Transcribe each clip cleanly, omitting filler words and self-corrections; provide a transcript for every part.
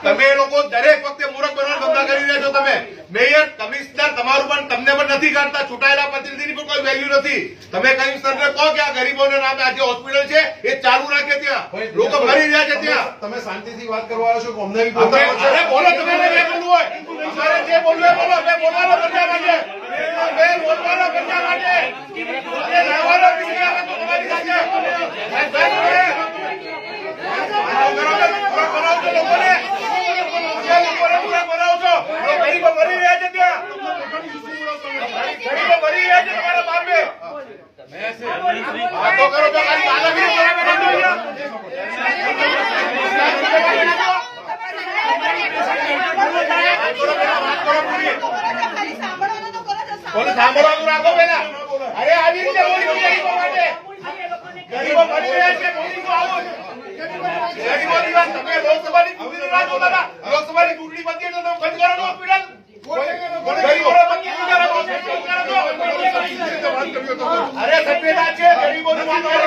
તમે લોકો દરેક વખતે મૂર્ખ બનવાનો ધંધા કરી રહ્યા છો. તમે મેયર કમિશનર તમારું પણ તમને પણ નથી કાઢતા. ચૂંટાયેલા પ્રતિનિધિની પણ કોઈ વેલ્યુ નથી. તમે કમિશનરને કહો કે આ ગરીબોના નામે આજે હોસ્પિટલ છે એ ચાલુ રાખે. ત્યાં લોકો મરી રહ્યા છે. ત્યાં તમે શાંતિથી વાત કરવા આવ્યો છો કે અમને બોલો. તમે જે બોલવું હોય તમારે જે બોલવું બોલો. મેં બોલવાનો પ્રજા માટે રહેવાનો તમારી સાથે ગરીબો મરી રહ્યા છે. ત્યાં ગરીબો મરી રહ્યા છે. તમારા બાપે વાતો કરો તો ખાલી દાદાગીરી સાંભળવાનું રાખો પેલા. અરે આવી રીતે બોલી ગરીબો માટે. ગરીબો મરી રહ્યા છે. બોલી આવો ગરીબોની વાત તમે લોકસભાની ચૂંટણી રાખો. દાદા લોકસભાની ચૂંટણી પતી તો બંધ કરો હોસ્પિટલ. અરે સભ્યતા છે. ગરીબોની વાત વાત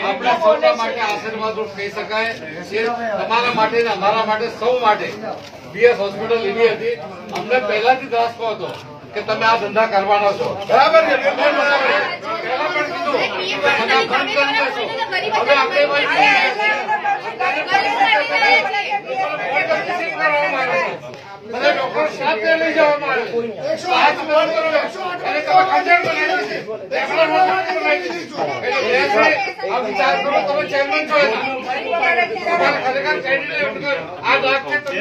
આપણા સૌ માટે આશીર્વાદરૂપ કહી શકાય. તમારા માટે ને અમારા માટે સૌ માટે બીએસ હોસ્પિટલ એવી હતી. અમને પહેલાથી દાસકો હતો કે તમે આ ધંધા કરવાનો છો. બરાબર છે. પહેલા પણ કીધું હવે આપણે બધા ડોક્ટર સાથે લઈ જવામાં આવે વિચાર કરો. તમે ચેરમેન છો ખરેખર કેન્ડિડેટ આ ડાક્ટર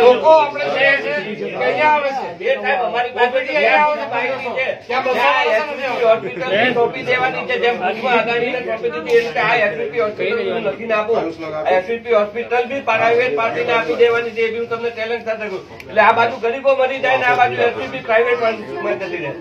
લોકો આપણે અહીંયા આવે છે. અમારી પાસે ટોપી દેવાની છે. જેમ લખીને આપું એસવીપી હોસ્પિટલ બી પ્રાઇવેટ પાર્ટીને આપી દેવાની છે. એ બી હું તમને ચેલેન્જ સાથે કહું. એટલે આ બાજુ ગરીબો મરી જાય ને આ બાજુ એસવીપી પ્રાઇવેટ માં જતી રહે.